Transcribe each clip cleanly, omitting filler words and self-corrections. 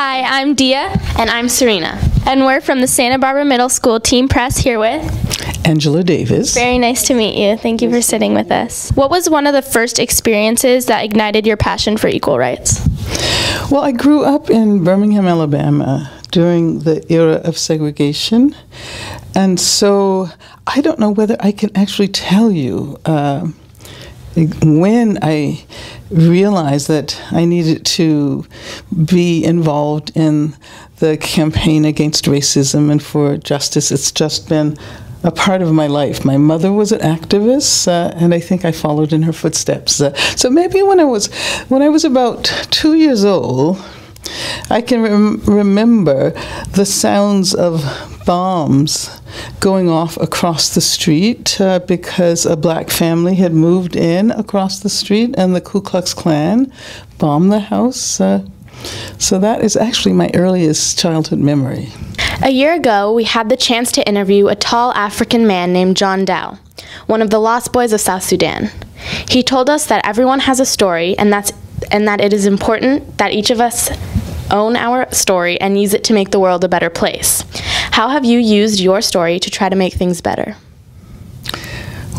Hi, I'm Dia. And I'm Sarina. And we're from the Santa Barbara Middle School Team Press here with Angela Davis. Very nice to meet you. Thank you for sitting with us. What was one of the first experiences that ignited your passion for equal rights? Well, I grew up in Birmingham, Alabama during the era of segregation. And so I don't know whether I can actually tell you when I realized that I needed to be involved in the campaign against racism and for justice. It's just been a part of my life. My mother was an activist, and I think I followed in her footsteps. So maybe when I was about 2 years old, I can remember the sounds of bombs going off across the street because a black family had moved in across the street and the Ku Klux Klan bombed the house. So that is actually my earliest childhood memory. A year ago, we had the chance to interview a tall African man named John Dow, one of the Lost Boys of South Sudan. He told us that everyone has a story and that it is important that each of us own our story and use it to make the world a better place. How have you used your story to try to make things better?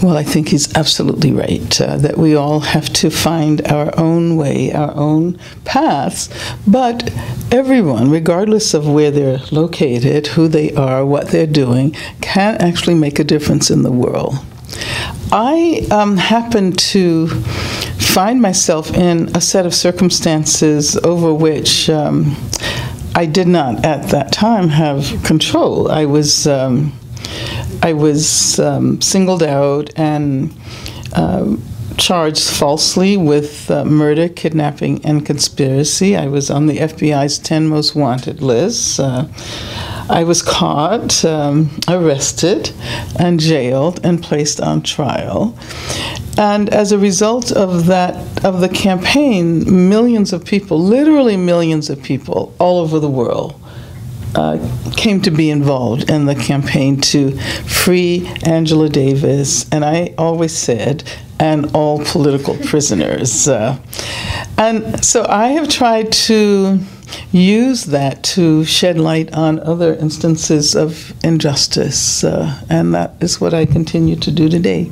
Well, I think he's absolutely right, that we all have to find our own way, our own paths, but everyone, regardless of where they're located, who they are, what they're doing, can actually make a difference in the world. I happen to find myself in a set of circumstances over which I did not at that time have control. I was singled out and charged falsely with murder, kidnapping, and conspiracy. I was on the FBI's 10 most wanted list. I was caught, arrested, and jailed, and placed on trial. And as a result of the campaign, millions of people, literally millions of people all over the world, came to be involved in the campaign to free Angela Davis, and I always said, and all political prisoners. And so I have tried to use that to shed light on other instances of injustice, and that is what I continue to do today.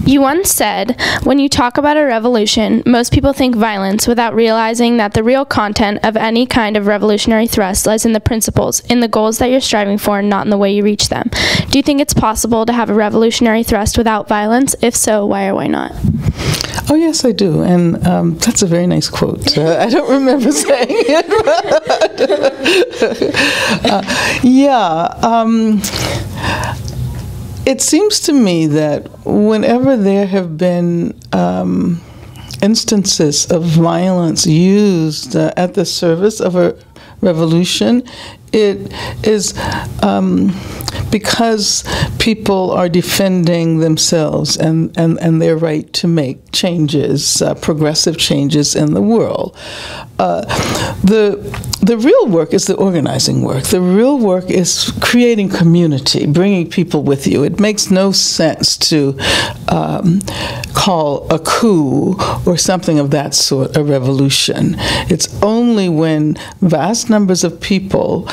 You once said, when you talk about a revolution, most people think violence without realizing that the real content of any kind of revolutionary thrust lies in the principles, in the goals that you're striving for, not in the way you reach them. Do you think it's possible to have a revolutionary thrust without violence? If so, why or why not? Oh, yes, I do. And that's a very nice quote. I don't remember saying it. It seems to me that whenever there have been instances of violence used at the service of a revolution, it is because people are defending themselves and their right to make changes, progressive changes in the world. The real work is the organizing work. The real work is creating community, bringing people with you. It makes no sense to call a coup or something of that sort a revolution. It's only when vast numbers of people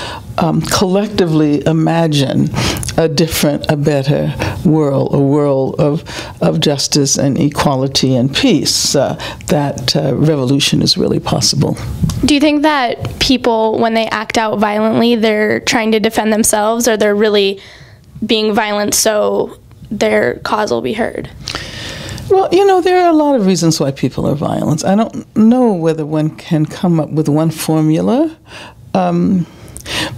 collectively imagine a different, a better world, a world of justice and equality and peace, that revolution is really possible. Do you think that people, when they act out violently, they're trying to defend themselves, or they're really being violent so their cause will be heard? Well, you know, there are a lot of reasons why people are violent. I don't know whether one can come up with one formula.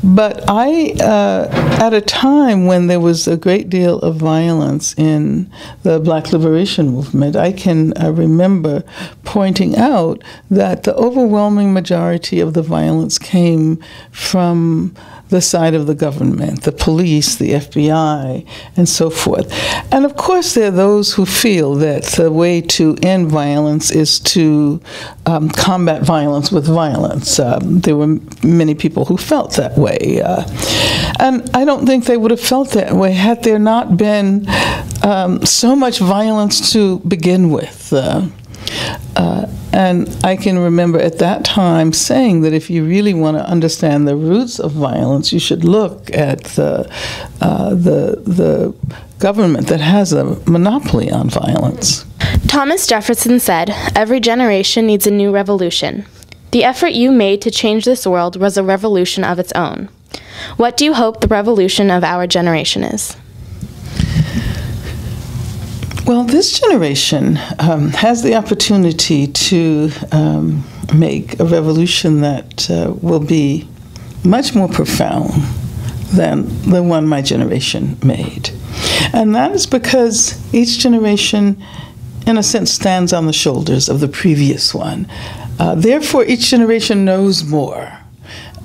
But at a time when there was a great deal of violence in the Black Liberation Movement, I can remember pointing out that the overwhelming majority of the violence came from the side of the government, the police, the FBI, and so forth. And of course, there are those who feel that the way to end violence is to combat violence with violence. There were many people who felt that way. And I don't think they would have felt that way had there not been so much violence to begin with. And I can remember at that time saying that if you really want to understand the roots of violence, you should look at the government that has a monopoly on violence. Thomas Jefferson said, "Every generation needs a new revolution." The effort you made to change this world was a revolution of its own. What do you hope the revolution of our generation is? Well, this generation has the opportunity to make a revolution that will be much more profound than the one my generation made. And that is because each generation, in a sense, stands on the shoulders of the previous one. Therefore, each generation knows more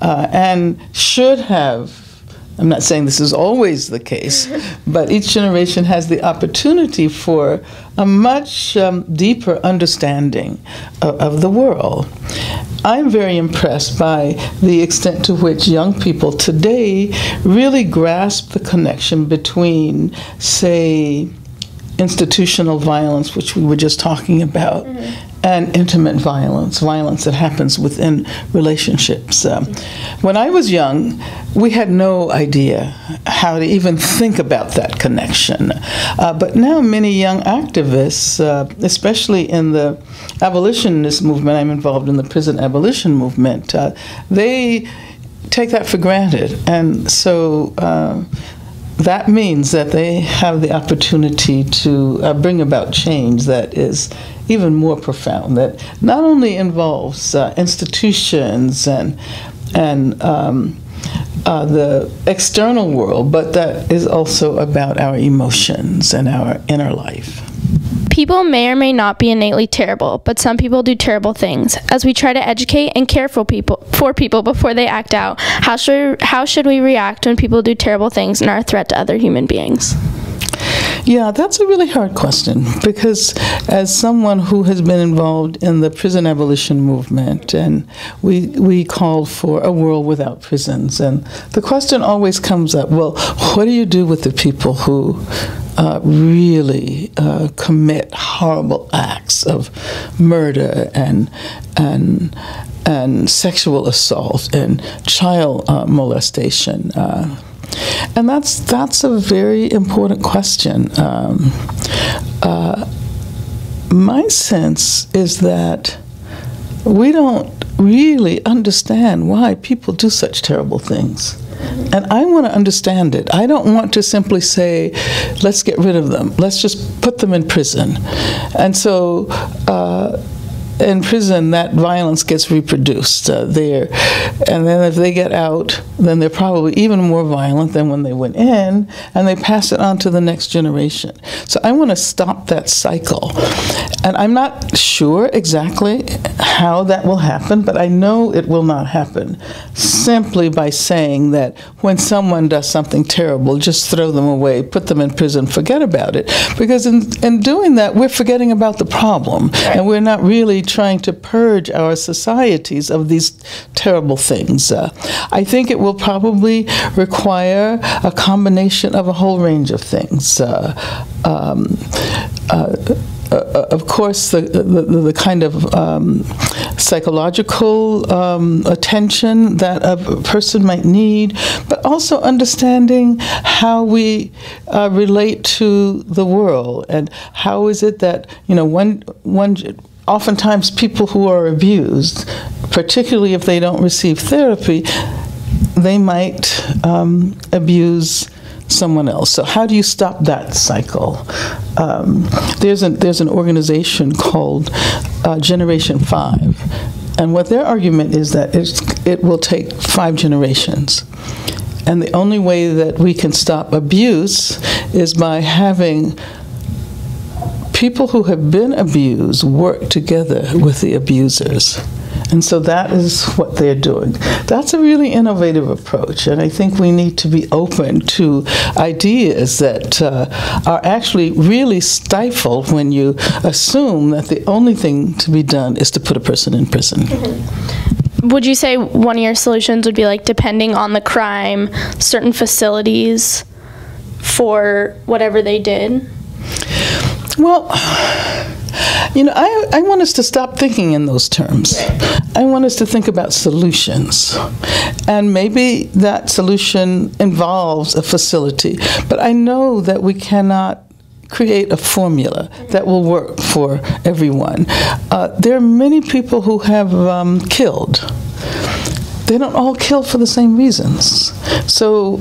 and should have. I'm not saying this is always the case, but each generation has the opportunity for a much deeper understanding of the world. I'm very impressed by the extent to which young people today really grasp the connection between, say, institutional violence, which we were just talking about, and intimate violence, violence that happens within relationships. When I was young, we had no idea how to even think about that connection. But now many young activists, especially in the abolitionist movement, I'm involved in the prison abolition movement, they take that for granted. And so that means that they have the opportunity to bring about change that is even more profound, that not only involves institutions and the external world, but that is also about our emotions and our inner life. People may or may not be innately terrible, but some people do terrible things. As we try to educate and care for people before they act out, how should we react when people do terrible things and are a threat to other human beings? Yeah, that's a really hard question, because as someone who has been involved in the prison abolition movement, and we called for a world without prisons, and the question always comes up, well, what do you do with the people who really commit horrible acts of murder and sexual assault and child molestation? And that's a very important question. My sense is that we don't really understand why people do such terrible things. And I want to understand it. I don't want to simply say, let's get rid of them. Let's just put them in prison. And so in prison, that violence gets reproduced there. And then if they get out, then they're probably even more violent than when they went in, and they pass it on to the next generation. So I want to stop that cycle. And I'm not sure exactly how that will happen, but I know it will not happen simply by saying that when someone does something terrible, just throw them away, put them in prison, forget about it. Because in doing that, we're forgetting about the problem, and we're not really trying to purge our societies of these terrible things. I think it will probably require a combination of a whole range of things. Of course, the kind of psychological attention that a person might need, but also understanding how we relate to the world, and how is it that, oftentimes people who are abused, particularly if they don't receive therapy, they might abuse someone else. So how do you stop that cycle? There's an organization called Generation 5, and what their argument is that it will take 5 generations. And the only way that we can stop abuse is by having people who have been abused work together with the abusers. And so that is what they're doing. That's a really innovative approach, and I think we need to be open to ideas that are actually really stifled when you assume that the only thing to be done is to put a person in prison. Mm-hmm. Would you say one of your solutions would be, like, depending on the crime, certain facilities for whatever they did? Well, I want us to stop thinking in those terms. I want us to think about solutions. And maybe that solution involves a facility. But I know that we cannot create a formula that will work for everyone. There are many people who have killed. They don't all kill for the same reasons. So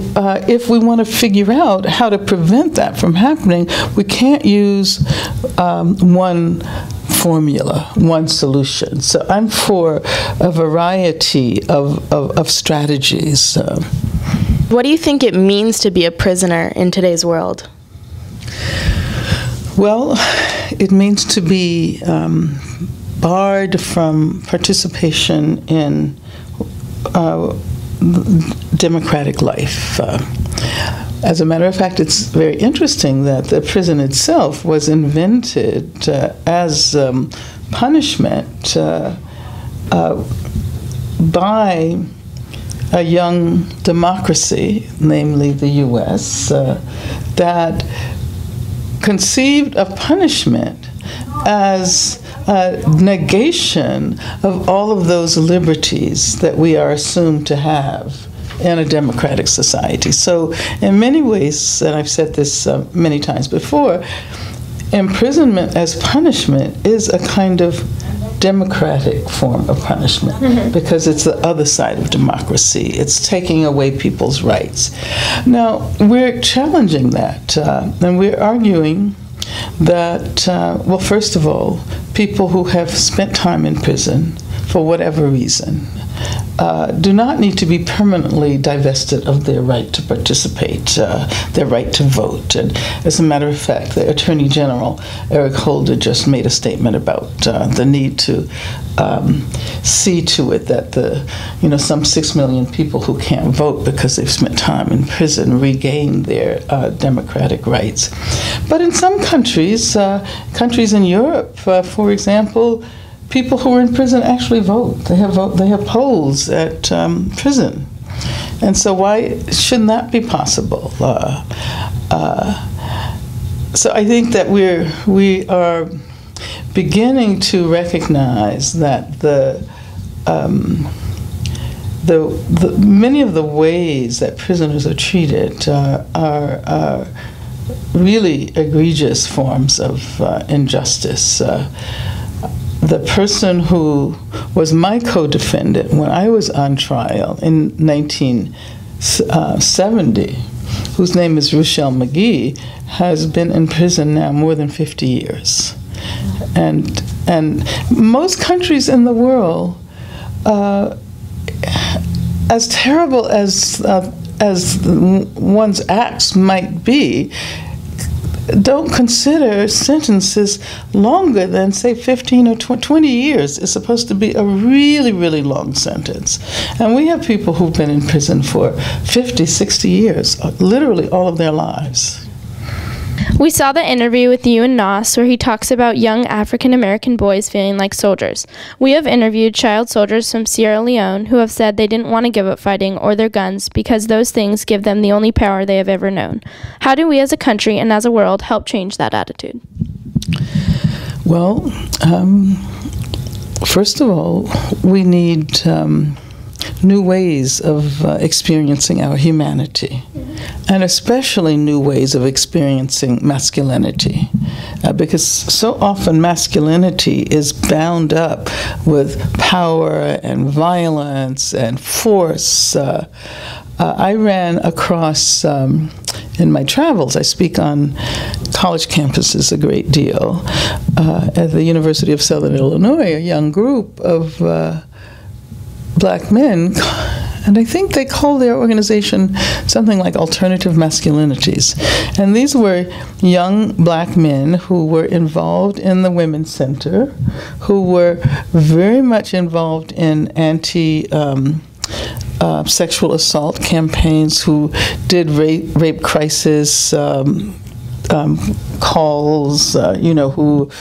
if we want to figure out how to prevent that from happening, we can't use one formula, one solution. So I'm for a variety of strategies. What do you think it means to be a prisoner in today's world? Well, it means to be barred from participation in democratic life. As a matter of fact, it's very interesting that the prison itself was invented as punishment by a young democracy, namely the U.S., that conceived of punishment as a negation of all of those liberties that we are assumed to have in a democratic society. So in many ways, and I've said this many times before, imprisonment as punishment is a kind of democratic form of punishment because it's the other side of democracy. It's taking away people's rights. Now, we're challenging that, and we're arguing that, well, first of all, people who have spent time in prison for whatever reason do not need to be permanently divested of their right to participate, their right to vote. And as a matter of fact, the Attorney General, Eric Holder, just made a statement about the need to see to it that some 6 million people who can't vote because they've spent time in prison regain their democratic rights. But in some countries, countries in Europe, for example, people who are in prison actually vote. They have polls at prison. And so why shouldn't that be possible? So I think that we are beginning to recognize that the many of the ways that prisoners are treated are really egregious forms of injustice. The person who was my co-defendant when I was on trial in 1970, whose name is Rochelle McGee, has been in prison now more than 50 years. And most countries in the world, as terrible as one's acts might be, don't consider sentences longer than, say, 15 or 20 years. It's supposed to be a really, really long sentence. And we have people who've been in prison for 50, 60 years, literally all of their lives. We saw the interview with you and Nas where he talks about young African-American boys feeling like soldiers. We have interviewed child soldiers from Sierra Leone who have said they didn't want to give up fighting or their guns because those things give them the only power they have ever known. How do we as a country and as a world help change that attitude? Well, first of all, we need new ways of experiencing our humanity, and especially new ways of experiencing masculinity, because so often masculinity is bound up with power and violence and force. I ran across, in my travels, I speak on college campuses a great deal, at the University of Southern Illinois, a young group of black men, and I think they call their organization something like Alternative Masculinities. And these were young black men who were involved in the Women's Center, who were very much involved in sexual assault campaigns, who did rape crisis calls, who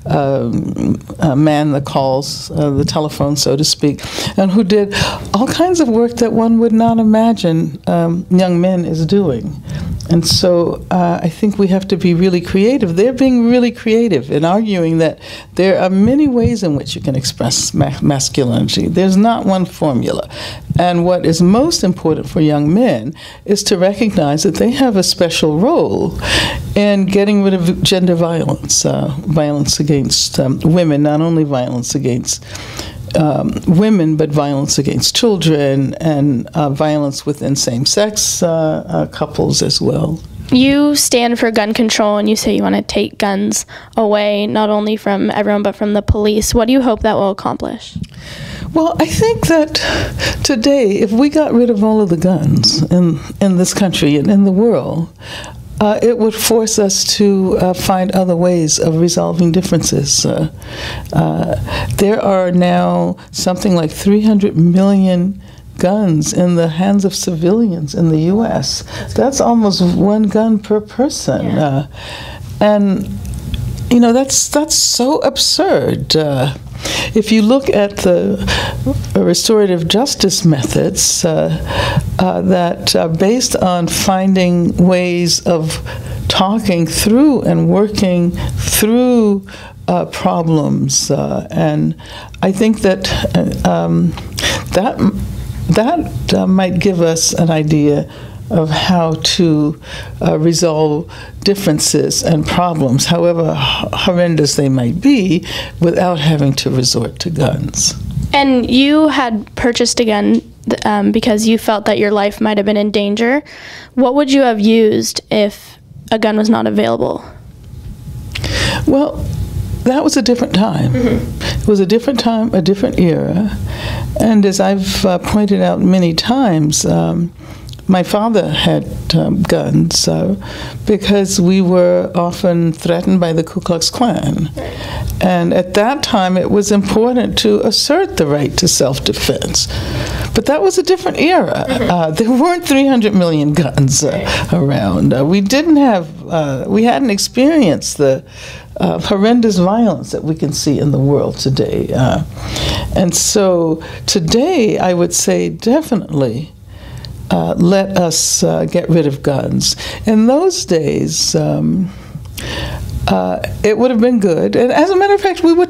man the calls, the telephone, so to speak, and who did all kinds of work that one would not imagine young men is doing. And so I think we have to be really creative. They're being really creative in arguing that there are many ways in which you can express masculinity. There's not one formula. And what is most important for young men is to recognize that they have a special role in getting rid of gender violence, violence against women, not only violence against women, but violence against children and violence within same-sex couples as well. You stand for gun control, and you say you want to take guns away, not only from everyone, but from the police. What do you hope that will accomplish? Well, I think that today, if we got rid of all of the guns in this country and in the world, it would force us to find other ways of resolving differences. There are now something like 300 million guns in the hands of civilians in the U.S. That's almost one gun per person. Yeah. And, you know, that's so absurd. If you look at the restorative justice methods that are based on finding ways of talking through and working through problems, and I think that that might give us an idea of how to resolve differences and problems, however horrendous they might be, without having to resort to guns. And you had purchased a gun because you felt that your life might have been in danger. What would you have used if a gun was not available? Well, that was a different time. Mm-hmm. It was a different time, a different era. And as I've pointed out many times, my father had guns because we were often threatened by the Ku Klux Klan. And at that time, it was important to assert the right to self-defense. But that was a different era. There weren't 300 million guns around. We hadn't experienced the horrendous violence that we can see in the world today. And so today, I would say definitely, let us get rid of guns. In those days, it would have been good. And as a matter of fact, we were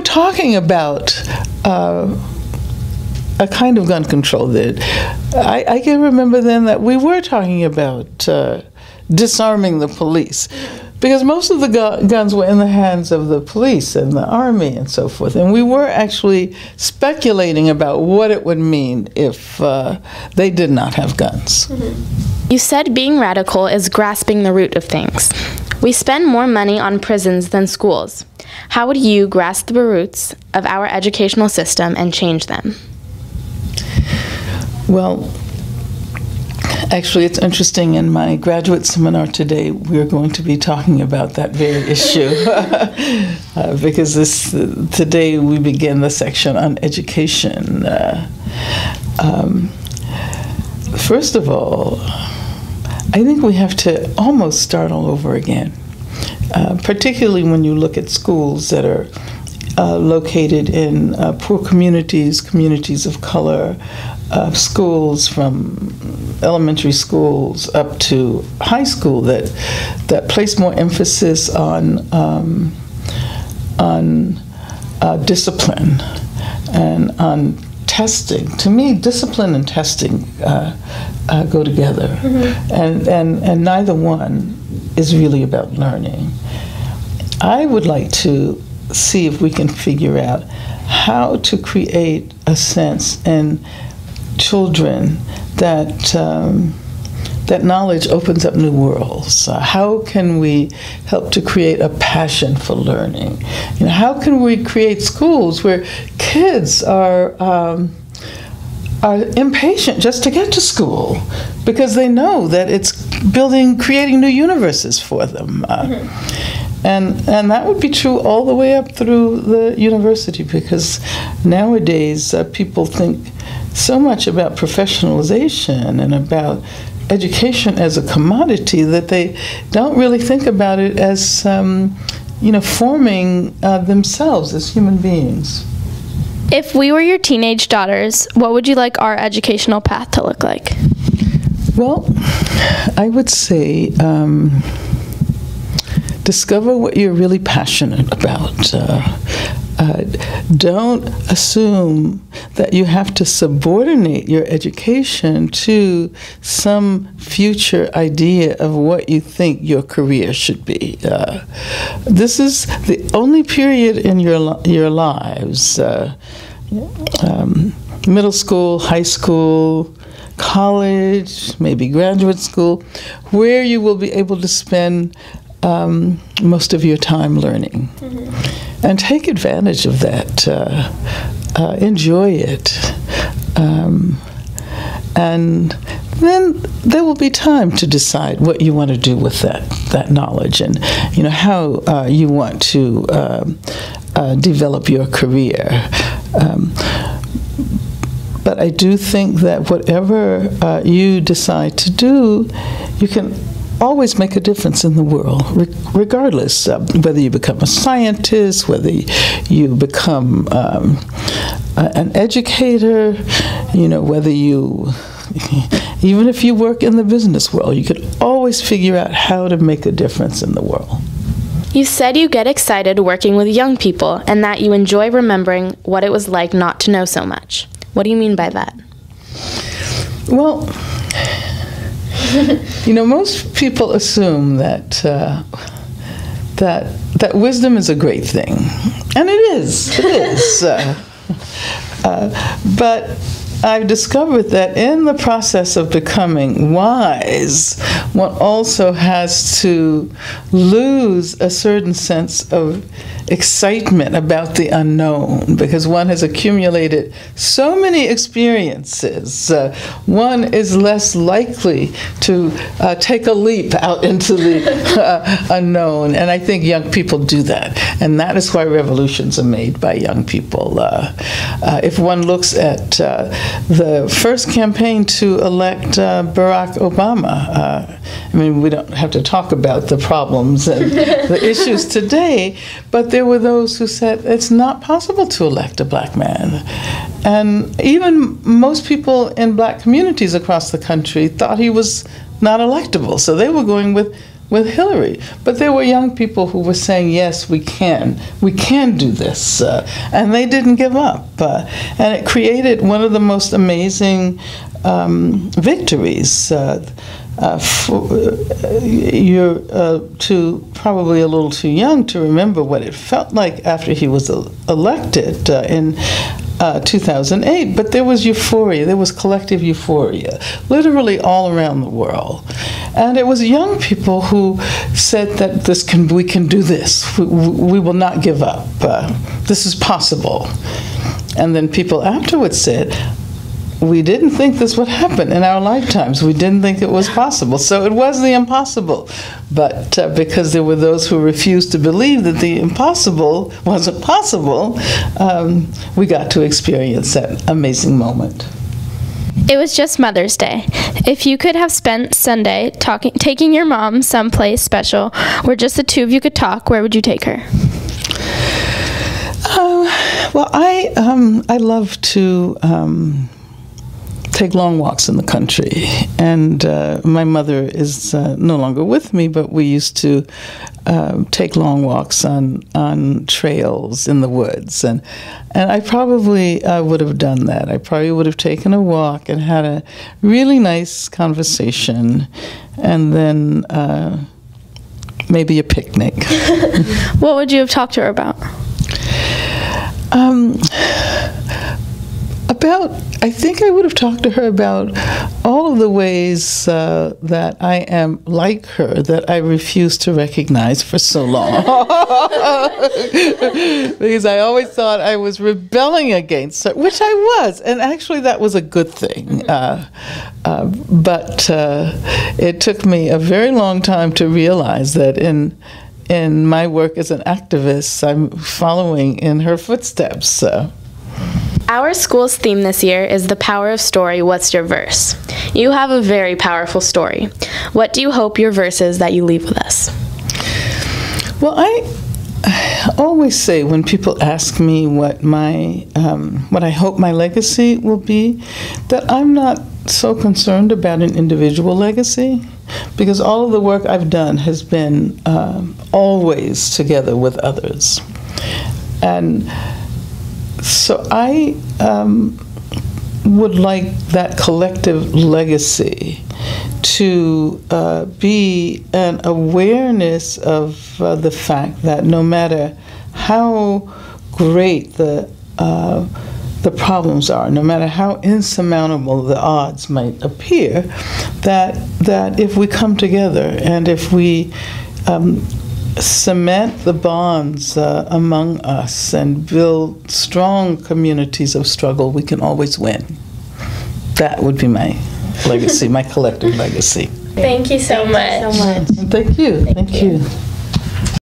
talking about a kind of gun control that I can remember then that we were talking about disarming the police. Because most of the guns were in the hands of the police and the army and so forth. And we were actually speculating about what it would mean if they did not have guns. You said being radical is grasping the root of things. We spend more money on prisons than schools. How would you grasp the roots of our educational system and change them? Well, actually, it's interesting. In my graduate seminar today, we're going to be talking about that very issue because today we begin the section on education. First of all, I think we have to almost start all over again, particularly when you look at schools that are located in poor communities, communities of color, schools from elementary schools up to high school that place more emphasis on discipline and on testing. To me, discipline and testing go together, and neither one is really about learning. I would like to see if we can figure out how to create a sense in children that that knowledge opens up new worlds. How can we help to create a passion for learning? You know, how can we create schools where kids are impatient just to get to school because they know that it's creating new universes for them. And that would be true all the way up through the university, because nowadays people think so much about professionalization and about education as a commodity that they don't really think about it as forming themselves as human beings. If we were your teenage daughters, what would you like our educational path to look like? Well, I would say discover what you're really passionate about. Don't assume that you have to subordinate your education to some future idea of what you think your career should be. This is the only period in your lives, middle school, high school, college, maybe graduate school, where you will be able to spend most of your time learning. Mm-hmm. And take advantage of that. Enjoy it. And then there will be time to decide what you want to do with that knowledge, and how you want to develop your career. But I do think that whatever you decide to do, you can always make a difference in the world, regardless whether you become a scientist, whether you become an educator, whether you, even if you work in the business world, you could always figure out how to make a difference in the world. You said you get excited working with young people and that you enjoy remembering what it was like not to know so much. What do you mean by that? Well, most people assume that that wisdom is a great thing, and it is. It is. But I've discovered that in the process of becoming wise, one also has to lose a certain sense of excitement about the unknown, because one has accumulated so many experiences. One is less likely to take a leap out into the unknown, and I think young people do that, and that is why revolutions are made by young people. If one looks at the first campaign to elect Barack Obama, we don't have to talk about the problems and the issues today, but there were those who said it's not possible to elect a black man. And even most people in black communities across the country thought he was not electable, so they were going with Hillary. But there were young people who were saying, yes, we can do this, and they didn't give up. And it created one of the most amazing victories. You're probably a little too young to remember what it felt like after he was elected in 2008, but there was euphoria, there was collective euphoria, literally all around the world. And it was young people who said that we can do this, we will not give up, this is possible. And then people afterwards said, we didn't think this would happen in our lifetimes. We didn't think it was possible. So it was the impossible. But because there were those who refused to believe that the impossible wasn't possible, we got to experience that amazing moment. It was just Mother's Day. If you could have spent Sunday taking your mom someplace special where just the two of you could talk, where would you take her? Well, I love to take long walks in the country, and my mother is no longer with me, but we used to take long walks on trails in the woods, and I probably would have done that. I probably would have taken a walk and had a really nice conversation, and then maybe a picnic. What would you have talked to her about? I think I would have talked to her about all of the ways that I am like her, that I refuse to recognize for so long. Because I always thought I was rebelling against her, which I was, and actually that was a good thing. But it took me a very long time to realize that in my work as an activist, I'm following in her footsteps. Our school's theme this year is The Power of Story, What's Your Verse? You have a very powerful story. What do you hope your verse is that you leave with us? Well, always say when people ask me what I hope my legacy will be, that I'm not so concerned about an individual legacy, because all of the work I've done has been always together with others. And so I would like that collective legacy to be an awareness of the fact that no matter how great the problems are, no matter how insurmountable the odds might appear, that if we come together and if we cement the bonds among us and build strong communities of struggle, we can always win. That would be my legacy, my collective legacy. Thank you so much. Thank you. Thank you.